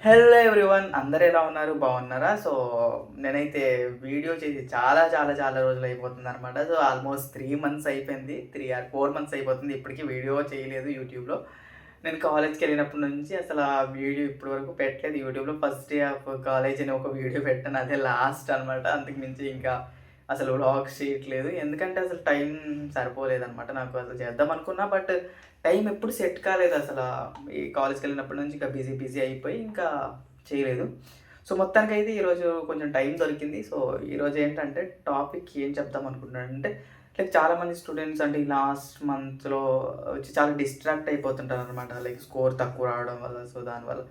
Hello everyone, అందరూ ఎలా ఉన్నారు? బాగున్నారా? సో నేనైతే వీడియో చేసి చాలా చాలా చాలా రోజులు అయిపోతుంది అనమాట. సో ఆల్మోస్ట్ 3 మంత్స్ అయిపోయింది. 3 or 4 మంత్స్ అయిపోతుంది. ఇప్పటికీ వీడియో చేయలేదు యూట్యూబ్లో. నేను కాలేజ్కి వెళ్ళినప్పటి నుంచి అసలు ఆ వీడియో ఇప్పటి వరకు పెట్టలేదు యూట్యూబ్లో. ఫస్ట్ డే ఆఫ్ కాలేజ్ అని ఒక వీడియో పెట్టాను, అదే లాస్ట్ అనమాట. అంతకు మించి ఇంకా అసలు వ్లాగ్స్ చేయట్లేదు. ఎందుకంటే అసలు టైం సరిపోలేదనమాట నాకు. అసలు చేద్దాం అనుకున్నా, బట్ టైం ఎప్పుడు సెట్ కాలేదు అసలు. ఈ కాలేజ్కి వెళ్ళినప్పటి నుంచి ఇంకా బిజీ బిజీ అయిపోయి ఇంకా చేయలేదు. సో మొత్తానికైతే ఈరోజు కొంచెం టైం దొరికింది. సో ఈరోజు ఏంటంటే టాపిక్ ఏం చెప్దాం అనుకుంటున్నానంటే, లైక్ చాలామంది స్టూడెంట్స్ అంటే ఈ లాస్ట్ మంత్లో వచ్చి చాలా డిస్ట్రాక్ట్ అయిపోతుంటారు అనమాట. లైక్ స్కోర్ తక్కువ రావడం వల్ల. సో దానివల్ల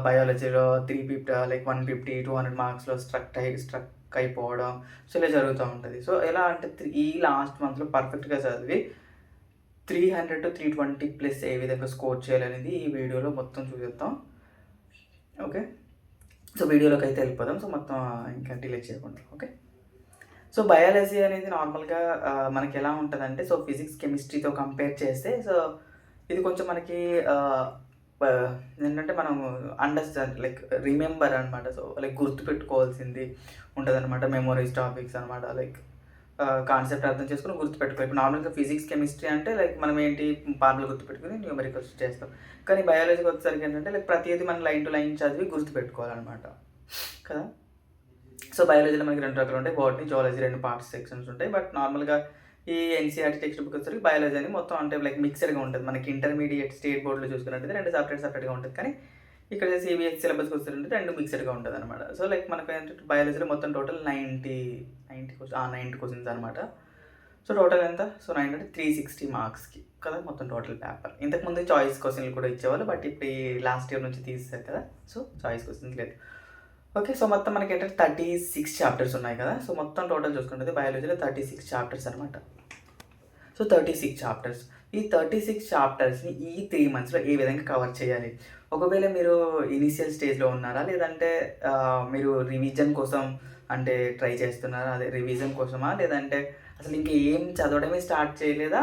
బయాలజీలో 350 లైక్ 150 200 మార్క్స్లో స్ట్రక్ అయిపోవడం. సో ఇలా జరుగుతూ ఉంటుంది. సో ఎలా అంటే ఈ లాస్ట్ మంత్లో పర్ఫెక్ట్గా చదివి 300 to 320 ప్లస్ ఏ విధంగా స్కోర్ చేయాలనేది ఈ వీడియోలో మొత్తం చూపిద్దాం. ఓకే, సో వీడియోలోకి అయితే వెళ్ళిపోదాం. సో మొత్తం ఇంకా డిలే చేయకుండా. ఓకే, సో బయాలజీ అనేది నార్మల్గా మనకి ఎలా ఉంటుందంటే, సో ఫిజిక్స్ కెమిస్ట్రీతో కంపేర్ చేస్తే సో ఇది కొంచెం మనకి ఏంటంటే మనం అండర్స్టాండ్ లైక్ రిమెంబర్ అనమాట. సో లైక్ గుర్తుపెట్టుకోవాల్సింది ఉంటుంది అనమాట. మెమొరీస్ టాపిక్స్ అనమాట. లైక్ కాన్సెప్ట్ అర్థం చేసుకుని గుర్తుపెట్టుకోవాలి. ఇప్పుడు నార్మల్గా ఫిజిక్స్ కెమిస్ట్రీ అంటే లైక్ మనం ఏంటి ఫార్ములా గుర్తుపెట్టుకుని న్యూమరికల్స్ చేస్తాం. కానీ బయాలజీకి వచ్చేసరికి ఏంటంటే లైక్ ప్రతిదీ మనం లైన్ టు లైన్ చదివి గుర్తుపెట్టుకోవాలన్నమాట కదా. సో బయాలజీలో మనకి 2 రకాలు ఉంటాయి, బాటనీ జువాలజీ 2 పార్ట్స్ సెక్షన్స్ ఉంటాయి. బట్ నార్మల్గా ఈ ఎన్సీఆర్టీ టెక్స్ట్ బుక్ వచ్చేసరికి బయాలజీ అని మొత్తం అంటే లైక్ మిక్సర్గా ఉంటుంది. మనకి ఇంటర్మీడియట్ స్టేట్ బోర్డులో చూసుకున్నట్టయితే 2 సపరేట్గా ఉంటుంది. కానీ ఇక్కడ సిబిఎస్ఈ సిలబస్కి వస్తుంటే 2 మిక్సర్గా ఉంటుంది అనమాట. సో లైక్ మనకు ఏంటంటే బయాలజీలో మొత్తం టోటల్ 90 క్వశ్చన్స్ అనమాట. సో టోటల్ ఎంత? సో 9 అంటే 360 మార్క్స్కి కదా మొత్తం టోటల్ పేపర్. ఇంతకుముందు చాయిస్ క్వశ్చన్లు కూడా ఇచ్చేవాళ్ళు, బట్ ఇప్పుడు ఈ లాస్ట్ ఇయర్ నుంచి తీసేశారు కదా. సో చాయిస్ క్వశ్చన్స్ లేదు. ఓకే, సో మొత్తం మనకి ఏంటంటే 36 చాప్టర్స్ ఉన్నాయి కదా. సో మొత్తం టోటల్ చూసుకుంటే బయాలజీలో 36 చాప్టర్స్ అనమాట. So 36 chapters. ఈ 36 చాప్టర్స్ని ఈ 3 మంత్స్లో ఏ విధంగా కవర్ చేయాలి? ఒకవేళ మీరు ఇనీషియల్ స్టేజ్లో ఉన్నారా, లేదంటే మీరు రివిజన్ కోసం అంటే ట్రై చేస్తున్నారా? అదే రివిజన్ కోసమా, లేదంటే అసలు ఇంకా ఏం చదవడమే స్టార్ట్ చేయలేదా,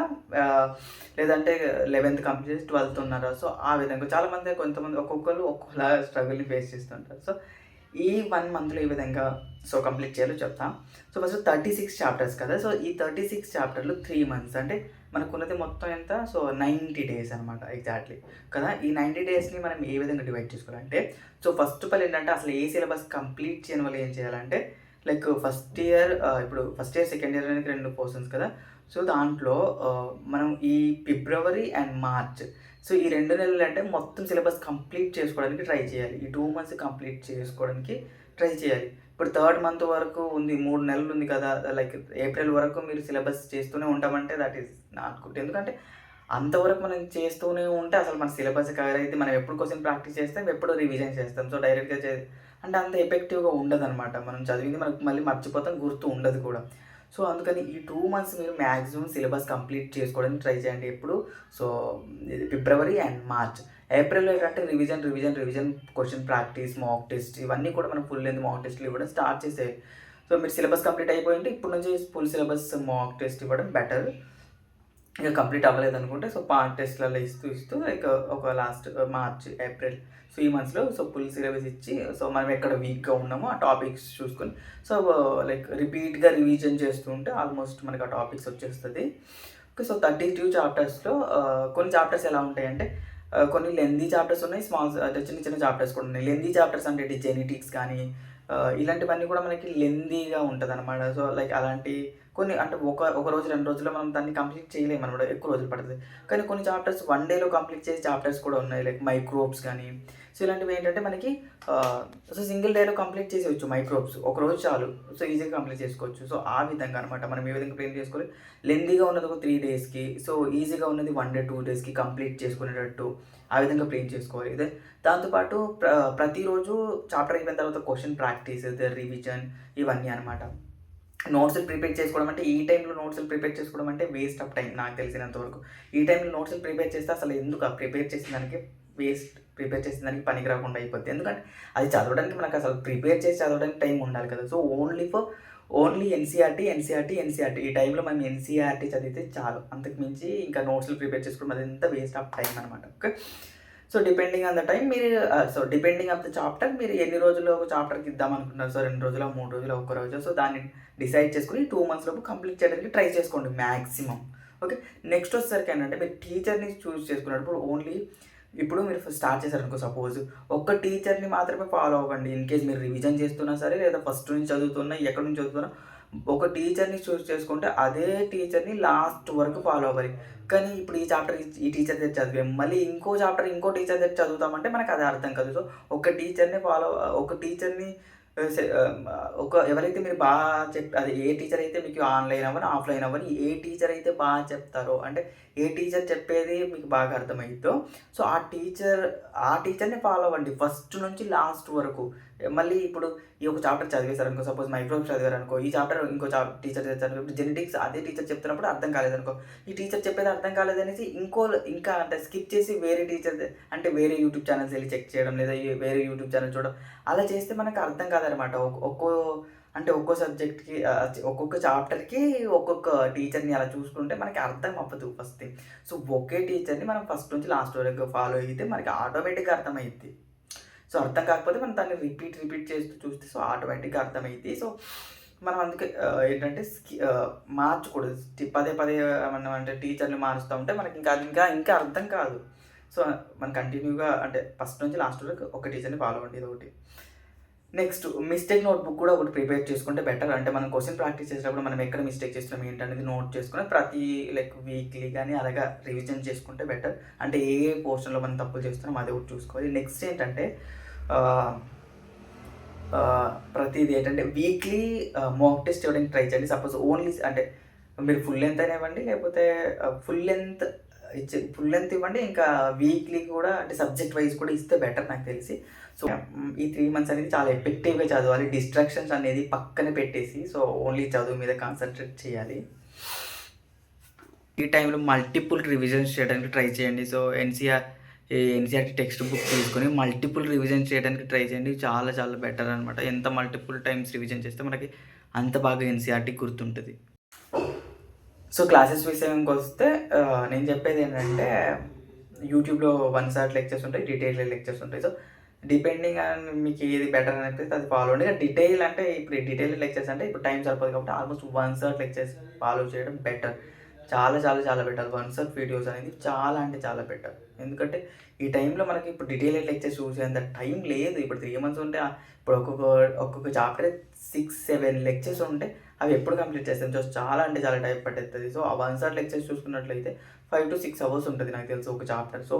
లేదంటే 11th కంప్లీట్ చేసి 12th ఉన్నారా? సో ఆ విధంగా చాలామంది కొంతమంది ఒక్కొక్కరు ఒక్కొక్కలా స్ట్రగుల్ని ఫేస్ చేస్తుంటారు. సో ఈ 1 మంత్లో ఏ విధంగా సో కంప్లీట్ చేయాలో చెప్తా. సో ఫస్ట్ 36 చాప్టర్స్ కదా. సో ఈ 36 చాప్టర్లు 3 మంత్స్ అంటే మనకున్నది మొత్తం ఎంత? సో 90 డేస్ అనమాట ఎగ్జాక్ట్లీ కదా. ఈ 90 డేస్ని మనం ఏ విధంగా డివైడ్ చేసుకోవాలంటే, సో ఫస్ట్ ఆఫ్ ఆల్ ఏంటంటే అసలు ఏ సిలబస్ కంప్లీట్ చేయని వాళ్ళు ఏం చేయాలంటే, లైక్ ఫస్ట్ ఇయర్ ఇప్పుడు ఫస్ట్ ఇయర్ సెకండ్ ఇయర్ అనేది 2 పోర్షన్స్ కదా. సో దాంట్లో మనం ఈ ఫిబ్రవరి అండ్ మార్చ్, సో ఈ 2 నెలలు అంటే మొత్తం సిలబస్ కంప్లీట్ చేసుకోవడానికి ట్రై చేయాలి. ఈ 2 మంత్స్ కంప్లీట్ చేసుకోవడానికి ట్రై చేయాలి. ఇప్పుడు 3rd మంత్ వరకు ఉంది, 3 నెలలు ఉంది కదా. లైక్ ఏప్రిల్ వరకు మీరు సిలబస్ చేస్తూనే ఉంటామంటే దట్ ఈస్ నాట్ గుడ్. ఎందుకంటే అంతవరకు మనం చేస్తూనే ఉంటే అసలు మన సిలబస్ కవర్ అయితే మనం ఎప్పుడు క్వశ్చన్ ప్రాక్టీస్ చేస్తాం, ఎప్పుడు రివిజన్ చేస్తాం. సో డైరెక్ట్గా అంటే అంత ఎఫెక్టివ్గా ఉండదన్నమాట. మనం చదివింది మనకు మళ్ళీ మర్చిపోతాం, గుర్తు ఉండదు కూడా. సో అందుకని ఈ 2 మంత్స్ మీరు మ్యాక్సిమం సిలబస్ కంప్లీట్ చేసుకోవడానికి ట్రై చేయండి. ఎప్పుడు? So February and March. ఏప్రిల్లో ఏంటంటే revision question practice, mock test ఇవన్నీ కూడా మనం ఫుల్ లెంత్ మాక్ టెస్ట్లు ఇవ్వడం స్టార్ట్ చేసేవి. సో మీరు సిలబస్ కంప్లీట్ అయిపోయింటే ఇప్పుడు నుంచి ఫుల్ సిలబస్ మాక్ టెస్ట్ ఇవ్వడం బెటర్. ఇక కంప్లీట్ అవ్వలేదు అనుకుంటే సో పార్ట్ టెస్ట్లలో ఇస్తూ లైక్ ఒక లాస్ట్ మార్చ్ ఏప్రిల్ సో ఈ మంత్స్లో సో ఫుల్ సిలబస్ ఇచ్చి, సో మనం ఎక్కడ వీక్గా ఉన్నామో ఆ టాపిక్స్ చూసుకొని సో లైక్ రిపీట్గా రివిజన్ చేస్తూ ఉంటే ఆల్మోస్ట్ మనకి ఆ టాపిక్స్ వచ్చేస్తుంది. ఓకే, సో 32 చాప్టర్స్లో కొన్ని చాప్టర్స్ ఎలా ఉంటాయంటే కొన్ని లెందీ చాప్టర్స్ ఉన్నాయి, చిన్న చిన్న చాప్టర్స్ కూడా ఉన్నాయి. లెందీ చాప్టర్స్ అంటే జెనెటిక్స్ కానీ ఇలాంటివన్నీ కూడా మనకి లెందీగా ఉంటుంది అనమాట. సో లైక్ అలాంటి కొన్ని అంటే ఒక రోజు 2 రోజుల్లో మనం దాన్ని కంప్లీట్ చేయలేము అనమాట, ఎక్కువ రోజులు పడుతుంది. కానీ కొన్ని చాప్టర్స్ 1 డేలో కంప్లీట్ చేసే చాప్టర్స్ కూడా ఉన్నాయి, లైక్ మైక్రోబ్స్ కానీ. సో ఇలాంటివి ఏంటంటే మనకి సో సింగిల్ డేలో కంప్లీట్ చేసేయచ్చు. మైక్రోబ్స్ ఒక రోజు చాలు, సో ఈజీగా కంప్లీట్ చేసుకోవచ్చు. సో ఆ విధంగా అనమాట మనం ఏ విధంగా ప్లాన్ చేసుకోవాలి. లెందీగా ఉన్నది ఒక 3 డేస్కి, సో ఈజీగా ఉన్నది 1 డే 2 డేస్కి కంప్లీట్ చేసుకునేటట్టు ఆ విధంగా ప్లాన్ చేసుకోవాలి. ఇదే దాంతోపాటు ప్రతిరోజు చాప్టర్ అయిపోయిన తర్వాత క్వశ్చన్ ప్రాక్టీస్, రివిజన్ ఇవన్నీ అనమాట. నోట్స్లు ప్రిపేర్ చేసుకోవడం అంటే ఈ టైంలో నోట్స్లు ప్రిపేర్ చేసుకోవడం అంటే వేస్ట్ ఆఫ్ టైం నాకు తెలిసినంత వరకు. ఈ టైంలో నోట్స్లు ప్రిపేర్ చేస్తే అసలు ఎందుకు ప్రిపేర్ చేసిన దానికి ప్రిపేర్ చేసిన దానికి పనికి రాకుండా అయిపోద్ది. ఎందుకంటే అది చదవడానికి మనకు అసలు ప్రిపేర్ చేసి చదవడానికి టైం ఉండాలి కదా. సో ఓన్లీ ఎన్సీఆర్టీ ఈ టైంలో మనం ఎన్సీఆర్టీ చదివితే చాలు. అంతకు మించి ఇంకా నోట్స్లు ప్రిపేర్ చేసుకోవడం అది ఎంత వేస్ట్ ఆఫ్ టైం అనమాట. Okay, so depending on the time మీరు డిపెండింగ్ ఆఫ్ ద చాప్టర్ మీరు ఎన్ని రోజుల్లో ఒక చాప్టర్కి ఇద్దాం అనుకుంటున్నారు. సో 2 రోజులు, 3 రోజులు, ఒక్క రోజు. సో దాన్ని డిసైడ్ చేసుకొని 2 months లోపు కంప్లీట్ చేయడానికి ట్రై చేసుకోండి మ్యాక్సిమం. ఓకే. నెక్స్ట్ వచ్చేసరికి ఏంటంటే మీరు టీచర్ని చూస్ చేసుకున్నప్పుడు ఓన్లీ ఇప్పుడు మీరు స్టార్ట్ చేశారనుకో సపోజ్, ఒక్క టీచర్ని మాత్రమే ఫాలో అవ్వండి. ఇన్ కేస్ మీరు రివిజన్ చేస్తున్నా సరే, లేదా ఫస్ట్ నుంచి చదువుతున్నా, ఎక్కడి నుంచి చదువుతున్నా, ఒక టీచర్ని చూస్ చేసుకుంటే అదే టీచర్ని లాస్ట్ వరకు ఫాలో అవ్వాలి. కానీ ఇప్పుడు ఈ చాప్టర్ ఈ టీచర్ దగ్గర చదివాం, మళ్ళీ ఇంకో చాప్టర్ ఇంకో టీచర్ దగ్గర చదువుతామంటే మనకు అది అర్థం కాదు. సో ఒక టీచర్ని ఎవరైతే మీరు బాగా అది ఏ టీచర్ అయితే మీకు ఆన్‌లైన్ అవ్వని, ఆఫ్‌లైన్ అవ్వని, ఏ టీచర్ అయితే బాగా చెప్తారో, అంటే ఏ టీచర్ చెప్పేది మీకు బాగా అర్థమైద్దో, సో ఆ టీచర్‌ని ఫాలో అవ్వండి ఫస్ట్ నుంచి లాస్ట్ వరకు. మళ్ళీ ఇప్పుడు ఈ ఒక చాప్టర్ చదివేశారనుకో, సపోజ్ మైక్రోవేవ్స్ చదివారనుకో, ఈ చాప్టర్ ఇంకో టీచర్ చదివారు. ఇప్పుడు జెనెటిక్స్ అదే టీచర్ చెప్తున్నప్పుడు అర్థం కాలేదనుకో, ఈ టీచర్ చెప్పేది అర్థం కాలేదనేసి ఇంకా అంటే స్కిప్ చేసి వేరే టీచర్ అంటే వేరే యూట్యూబ్ ఛానల్స్ వెళ్ళి చెక్ చేయడం, లేదా వేరే యూట్యూబ్ ఛానల్ చూడడం, అలా చేస్తే మనకు అర్థం కాదనమాట. ఒక్కో సబ్జెక్ట్‌కి ఒక్కొక్క చాప్టర్‌కి ఒక్కొక్క టీచర్‌ని అలా చూసుకుంటే మనకి అర్థం అవ్వదు ఫస్ట్ థింగ్. సో ఒకే టీచర్‌ని మనం ఫస్ట్ నుంచి లాస్ట్ వరకు ఫాలో అయితే మనకి ఆటోమేటిక్‌గా అర్థమైద్ది. సో అర్థం కాకపోతే మనం దాన్ని రిపీట్ చేస్తూ చూస్తే సో ఆటోమేటిక్‌గా అర్థమైద్ది. సో మనం అందుకే ఏంటంటే మార్చకూడదు. పదే పదే మనం అంటే టీచర్‌ని మారుస్తూ ఉంటే మనకి ఇంకా అర్థం కాదు. సో మనం కంటిన్యూగా అంటే ఫస్ట్ నుంచి లాస్ట్ వరకు ఒక టీచర్‌ని ఫాలో అవ్వండి ఇదొకటి. నెక్స్ట్ మిస్టేక్ నోట్‌బుక్ కూడా ఒకటి ప్రిపేర్ చేసుకుంటే బెటర్. అంటే మనం క్వెషన్ ప్రాక్టీస్ చేసేటప్పుడు మనం ఎక్కడ మిస్టేక్ చేస్తున్నాం ఏంటనేది నోట్ చేసుకొని ప్రతి వీక్లీ గానీ అలాగా రివిజన్ చేసుకుంటే బెటర్. అంటే ఏ పోర్షన్‌లో మనం తప్పులు చేస్తున్నాం అది ఒకటి చూసుకోవాలి. నెక్స్ట్ ఏంటంటే ఆహ్, ప్రతీది ఏంటంటే వీక్లీ మాక్ టెస్ట్ ఇవ్వడానికి ట్రై చేయండి. సపోజ్ ఓన్లీ అంటే మీరు ఫుల్ లెంత్ అయినా ఇవ్వండి, లేకపోతే ఫుల్ లెంత్ ఇవ్వండి. ఇంకా వీక్లీ కూడా అంటే సబ్జెక్ట్ వైజ్ కూడా ఇస్తే బెటర్ నాకు తెలిసి. సో ఈ 3 months అనేది చాలా ఎఫెక్టివ్‌గా చదవాలి. డిస్ట్రాక్షన్స్ అనేది పక్కన పెట్టేసి సో ఓన్లీ చదువు మీద కాన్సంట్రేట్ చేయాలి. ఈ టైంలో మల్టిపుల్ రివిజన్స్ చేయడానికి ట్రై చేయండి. సో ఎన్‌సీఈఆర్‌టీ టెక్స్ట్ బుక్ తీసుకొని మల్టిపుల్ రివిజన్ చేయడానికి ట్రై చేయండి. చాలా చాలా బెటర్ అనమాట. ఎంత మల్టిపుల్ టైమ్స్ రివిజన్ చేస్తే మనకి అంత బాగా ఎన్‌సీఈఆర్‌టీ గుర్తుంటది. సో క్లాసెస్ విషయానికొస్తే నేను చెప్పేది ఏంటంటే యూట్యూబ్‌లో 1 shot లెక్చర్స్ ఉంటాయి, డీటెయిల్ లెక్చర్స్ ఉంటాయి. సో డిపెండింగ్ ఆన్ మీకు ఏది బెటర్ అనిపిస్తే అది ఫాలో అవ్వండి. డీటెయిల్ అంటే ఇప్పుడు డీటెయిల్ లెక్చర్స్ అంటే ఇప్పుడు టైం సరిపోదు కాబట్టి ఆల్మోస్ట్ 1 shot లెక్చర్స్ ఫాలో చేయడం బెటర్. చాలా చాలా చాలా బెటర్. 1 shot వీడియోస్ అనేది చాలా అంటే చాలా బెటర్. ఎందుకంటే ఈ టైంలో మనకి ఇప్పుడు డీటెయిల్డ్ లెక్చర్స్ చూసేంత టైం లేదు. ఇప్పుడు 3 months ఉంటే ఇప్పుడు ఒక్కొక్క చాప్టర్ 6, 7 లెక్చర్స్ ఉంటే అవి ఎప్పుడు కంప్లీట్ చేస్తాం. సో చాలా అంటే చాలా టైం పట్టేస్తుంది. సో ఆ 1 shot లెక్చర్స్ చూసుకున్నట్లయితే 5 to 6 hours ఉంటుంది నాకు తెలిసి ఒక చాప్టర్. సో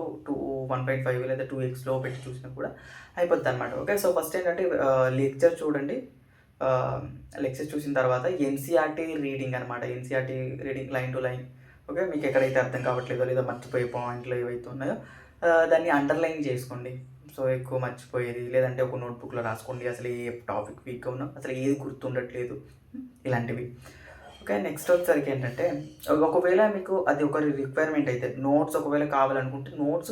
1.5 లేదా 2x పెట్టి చూసినా కూడా అయిపోద్దనమాట. ఓకే. సో ఫస్ట్ ఏంటంటే లెక్చర్ చూడండి. లెక్చర్ చూసిన తర్వాత ఎన్‌సీఈఆర్‌టీ రీడింగ్ అనమాట. NCERT reading line to line. Okay. మీకు ఎక్కడైతే అర్థం కావట్లేదో లేదా మర్చిపోయే పాయింట్లు ఏవైతే ఉన్నాయో దాన్ని అండర్‌లైన్ చేసుకోండి. సో ఎక్కువ మర్చిపోయేది లేదంటే ఒక నోట్‌బుక్‌లో రాసుకోండి. అసలు ఏ టాపిక్ వీక్‌గా ఉన్నా అసలు ఏది గుర్తుండట్లేదు ఇలాంటివి. ఓకే. నెక్స్ట్ వచ్చేసరికి ఏంటంటే ఒకవేళ మీకు అది ఒక రిక్వైర్మెంట్ అయితే నోట్స్ ఒకవేళ కావాలనుకుంటే నోట్స్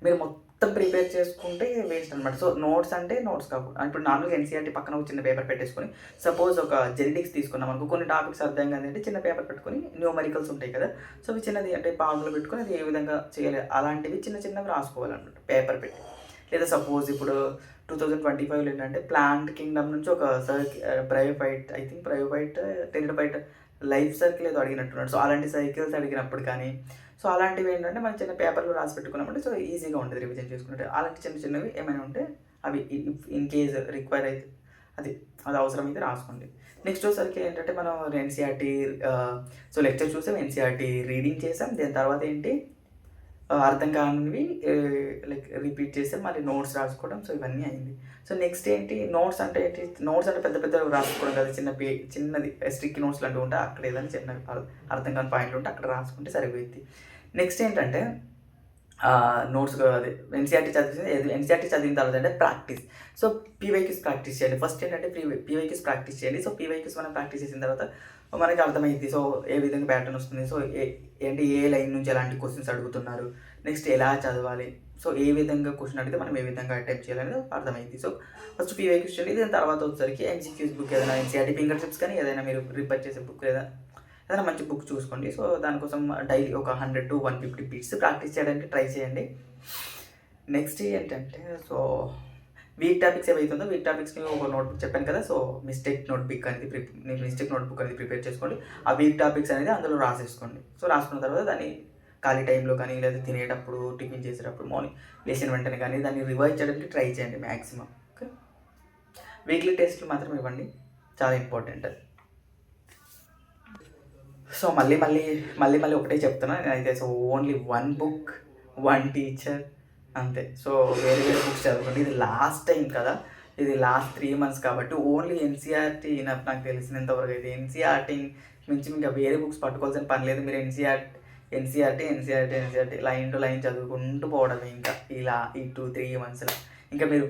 మీరు మొత్తం ప్రిపేర్ చేసుకుంటే వేస్ట్ అనమాట. సో నోట్స్ అంటే నోట్స్ కాకుండా ఇప్పుడు నార్మల్‌గా ఎన్‌సీఈఆర్‌టీ పక్కన ఒక చిన్న పేపర్ పెట్టేసుకొని సపోజ్ ఒక జెనెటిక్స్ తీసుకున్నాం అనుకో, కొన్ని టాపిక్స్ అర్థం కాదంటే చిన్న పేపర్ పెట్టుకొని న్యూమరికల్స్ ఉంటాయి కదా. సో అవి చిన్నది అంటే ఫార్ములా పెట్టుకొని అది ఏ విధంగా చేయాలి అలాంటివి చిన్నవి రాసుకోవాలన్నమాట పేపర్ పెట్టి. లేదా సపోజ్ ఇప్పుడు 2025లో ఏంటంటే ప్లాంట్ కింగ్డమ్ నుంచి ఒక బ్రైయోఫైట్ టెరిడోఫైట్ లైఫ్ సర్కిల్ ఏదో అడిగినట్టున్నాడు. సో అలాంటి సైకిల్స్ అడిగినప్పుడు కానీ సో అలాంటివి ఏంటంటే మనం చిన్న పేపర్‌లో రాసి పెట్టుకున్నామంటే సో ఈజీగా ఉంటుంది రివిజన్ చేసుకున్నట్టు. అలాంటి చిన్నవి ఏమైనా ఉంటే అవి ఇన్ కేస్ రిక్వైర్ అయితే అది అవసరమైతే రాసుకోండి. నెక్స్ట్ వచ్చేసరికి ఏంటంటే మనం ఎన్‌సీఈఆర్‌టీ సో లెక్చర్ చూసాం, ఎన్‌సీఈఆర్‌టీ రీడింగ్ చేసాం. దాని తర్వాత ఏంటి అర్థం కానివి రిపీట్ చేసాం. మళ్ళీ నోట్స్ రాసుకోవడం. సో ఇవన్నీ అయింది. సో నెక్స్ట్ ఏంటి నోట్స్ అంటే ఏంటి? నోట్స్ అంటే పెద్దవి రాసుకోవడం కాదు. చిన్నది స్టిక్కీ నోట్స్ లాంటివి ఉంటే అక్కడ ఏదైనా చిన్నవి అర్థం కాని పాయింట్లు ఉంటే అక్కడ రాసుకుంటే సరిపోయింది. నెక్స్ట్ ఏంటంటే నోట్స్ అదే ఎన్‌సీఈఆర్‌టీ చదివిన తర్వాత అంటే ప్రాక్టీస్. సో పీవైక్యూస్ ప్రాక్టీస్ చేయండి. ఫస్ట్ ఏంటంటే పీవైక్యూస్ ప్రాక్టీస్ చేయండి. సో పీవైక్యూస్ మనం ప్రాక్టీస్ చేసిన తర్వాత మనకి అర్థమైద్ది. సో ఏ విధంగా ప్యాటర్న్ వస్తుంది. సో ఏ లైన్ నుంచి ఎలాంటి క్వశ్చన్స్ అడుగుతున్నారు. నెక్స్ట్ ఎలా చదవాలి. సో ఏ విధంగా క్వశ్చన్ అడిగితే మనం ఏ విధంగా అటెంప్ట్ చేయాలనేది అర్థమైంది. సో ఫస్ట్ పీవైక్యూస్ చేయండి. దాని తర్వాత వచ్చేసరికి ఎంసీక్యూస్ బుక్ ఏదైనా ఎన్‌సీఈఆర్‌టీ ఫింగర్ టిప్స్ కానీ ఏదైనా మీరు రిఫర్ చేసే బుక్ ఏదైనా మంచి బుక్ చూసుకోండి. సో దానికోసం డైలీ ఒక 100 to 150 బిట్స్ ప్రాక్టీస్ చేయడానికి ట్రై చేయండి. నెక్స్ట్ ఏంటంటే సో వీక్ టాపిక్స్ ఏవైతుందో వీక్ టాపిక్స్ని ఒక నోట్బుక్ చెప్పాను కదా, సో మిస్టేక్ నోట్బుక్ అనేది ప్రిపేర్ చేసుకోండి. ఆ వీక్ టాపిక్స్ అనేది అందులో రాసేసుకోండి. సో రాసుకున్న తర్వాత దాన్ని ఖాళీ టైంలో కానీ లేదా తినేటప్పుడు, టిఫిన్ చేసేటప్పుడు, మార్నింగ్ లేచిన వెంటనే కానీ దాన్ని రివైజ్ చేయడానికి ట్రై చేయండి మ్యాక్సిమం. ఓకే, వీక్లీ టెస్ట్లు మాత్రం ఇవ్వండి, చాలా ఇంపార్టెంట్. సో మళ్ళీ ఒకటే చెప్తున్నా నేనైతే. So only one book, one teacher, అంతే. సో వేరే బుక్స్ చదవకండి. ఇది లాస్ట్ టైం కదా, ఇది లాస్ట్ 3 months కాబట్టి ఓన్లీ ఎన్సీఆర్టీ నాకు తెలిసినంతవరకు అయితే ఎన్సీఆర్టీ నుంచి ఇంకా వేరే బుక్స్ పట్టుకోవాల్సిన పని లేదు. మీరు ఎన్సీఆర్టీ లైన్ టు లైన్ చదువుకుంటూ పోవడమే ఇంకా ఇలా ఈ 2-3 monthsలో. ఇంకా మీరు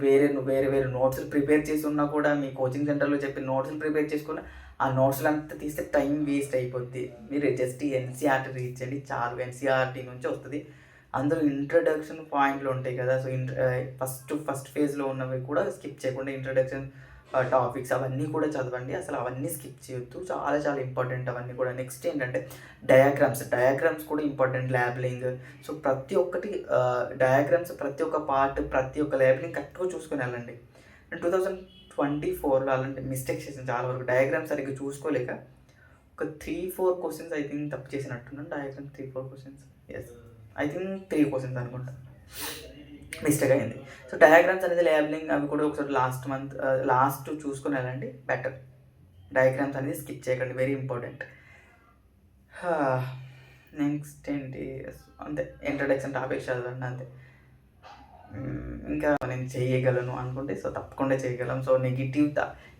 వేరే నోట్స్లు ప్రిపేర్ చేసి ఉన్నా కూడా, మీ కోచింగ్ సెంటర్లో చెప్పిన నోట్స్లు ప్రిపేర్ చేసుకున్నా ఆ నోట్స్లు అంతా తీస్తే టైం వేస్ట్ అయిపోద్ది. మీరు జస్ట్ ఎన్సీఆర్టీ రీచ్ చేయండి చాలు. ఎన్సీఆర్టీ నుంచి వస్తుంది. అందులో ఇంట్రడక్షన్ పాయింట్లు ఉంటాయి కదా, సో ఫస్ట్ ఫేజ్లో ఉన్నవి కూడా స్కిప్ చేయకుండా ఇంట్రడక్షన్ టాపిక్స్ అవన్నీ కూడా చదవండి. అసలు అవన్నీ స్కిప్ చేయొద్దు, చాలా చాలా ఇంపార్టెంట్ అవన్నీ కూడా. నెక్స్ట్ ఏంటంటే డయాగ్రామ్స్ కూడా ఇంపార్టెంట్. ల్యాబింగ్, సో ప్రతి ఒక్కటి డయాగ్రామ్స్, ప్రతి ఒక్క పార్ట్, ప్రతి ఒక్క ల్యాబింగ్ కరెక్ట్గా చూసుకుని వెళ్ళండి. 2024లో అలాంటి మిస్టేక్స్ చేసాను చాలా వరకు. డయాగ్రామ్ సరిగ్గా చూసుకోలేక ఒక 3-4 క్వశ్చన్స్ ఐ థింక్ తప్పు చేసినట్టున్నాను. Diagram 3-4 questions, yes I think 3 questions అనుకుంటా మిస్టేక్ అయింది. సో డయాగ్రామ్స్ అనేది ల్యాబింగ్ అవి కూడా ఒకసారి లాస్ట్ చూసుకుని వెళ్ళండి బెటర్. డయాగ్రామ్స్ అనేది స్కిప్ చేయకండి, వెరీ ఇంపార్టెంట్. నెక్స్ట్ ఏంటి, అంతే ఇంట్రడక్షన్ టాపిక్స్ చదవండి అంతే. ఇంకా నేను చేయగలను అనుకుంటే సో తప్పకుండా చేయగలం. సో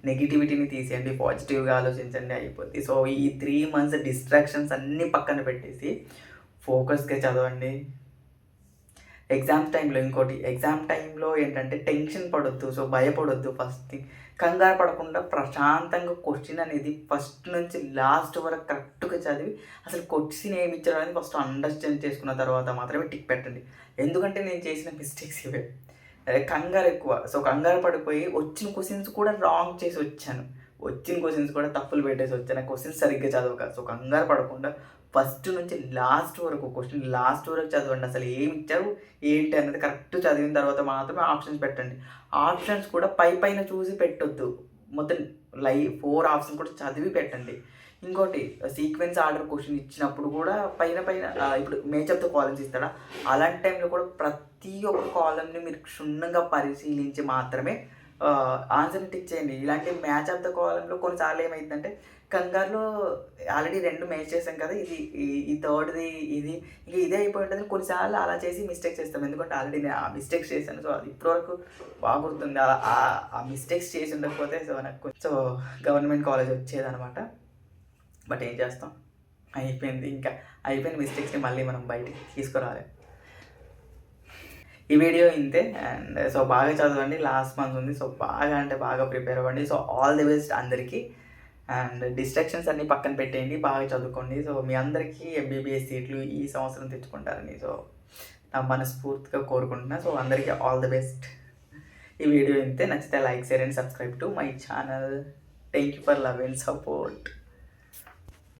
నెగిటివిటీని తీసేయండి, పాజిటివ్గా ఆలోచించండి, అయిపోద్ది. సో ఈ 3 months డిస్ట్రాక్షన్స్ అన్నీ పక్కన పెట్టేసి ఫోకస్గా చదవండి. ఎగ్జామ్ టైంలో ఏంటంటే టెన్షన్ పడొద్దు, సో భయపడొద్దు. ఫస్ట్ థింగ్, కంగారు పడకుండా ప్రశాంతంగా క్వశ్చన్ అనేది ఫస్ట్ నుంచి లాస్ట్ వరకు కరెక్ట్గా చదివి అసలు క్వశ్చన్ ఏమి ఇచ్చారు అనేది ఫస్ట్ అండర్స్టాండ్ చేసుకున్న తర్వాత మాత్రమే టిక్ పెట్టండి. ఎందుకంటే నేను చేసిన మిస్టేక్స్ ఇవే, కంగారు ఎక్కువ. సో కంగారు పడిపోయి వచ్చిన క్వశ్చన్స్ కూడా రాంగ్ చేసి వచ్చాను, వచ్చిన క్వశ్చన్స్ కూడా తప్పులు పెట్టేసి వచ్చాను, క్వశ్చన్స్ సరిగ్గా చదవక. సో కంగారు పడకుండా ఫస్ట్ నుంచి లాస్ట్ వరకు చదవండి. అసలు ఏమి ఇచ్చారు ఏంటి అనేది కరెక్ట్ చదివిన తర్వాత మాత్రమే ఆప్షన్స్ పెట్టండి. ఆప్షన్స్ కూడా పైన చూసి పెట్టొద్దు, మొత్తం 4 ఆప్షన్స్ కూడా చదివి పెట్టండి. ఇంకోటి, సీక్వెన్స్ ఆర్డర్ క్వశ్చన్ ఇచ్చినప్పుడు కూడా పైన ఇప్పుడు మేచ్ ఆఫ్ ద కాలమ్స్ ఇస్తాడా, అలాంటి టైంలో కూడా ప్రతి ఒక్క కాలమ్ని మీరు క్షుణ్ణంగా పరిశీలించి మాత్రమే ఆన్సర్ని టిక్ చేయండి. ఇలాంటి మ్యాచ్ ఆఫ్ ద కాలంలో కొన్నిసార్లు ఏమైందంటే కంగారులో ఆల్రెడీ 2 మ్యాచ్ చేసాం కదా, ఈ థర్డ్ది ఇది ఇంకా ఇదే అయిపోయి ఉంటుంది. కొన్నిసార్లు అలా చేసి మిస్టేక్స్ చేస్తాం, ఎందుకంటే ఆల్రెడీ నేను ఆ మిస్టేక్స్ చేశాను. సో అది ఇప్పటివరకు బాగా గుర్తుంది. అలా ఆ మిస్టేక్స్ చేసి ఉండకపోతే సో గవర్నమెంట్ కాలేజ్ వచ్చేదనమాట. బట్ ఏం చేస్తాం, అయిపోయిన మిస్టేక్స్ని మళ్ళీ మనం బయటికి తీసుకురావాలి. ఈ వీడియో ఇంతే. అండ్ సో బాగా చదవండి, లాస్ట్ మంత్ ఉంది. సో బాగా ప్రిపేర్ అవ్వండి. సో ఆల్ ది బెస్ట్ అందరికీ. అండ్ డిస్ట్రాక్షన్స్ అన్నీ పక్కన పెట్టేయండి, బాగా చదువుకోండి. సో మీ అందరికీ ఎంబీబీఎస్ సీట్లు ఈ సంవత్సరం తెచ్చుకుంటారని సో నా మనస్ఫూర్తిగా కోరుకుంటున్నా. సో అందరికీ ఆల్ ది బెస్ట్. ఈ వీడియో ఇంతే. నచ్చితే like, share and subscribe to my channel. Thank you for love and support.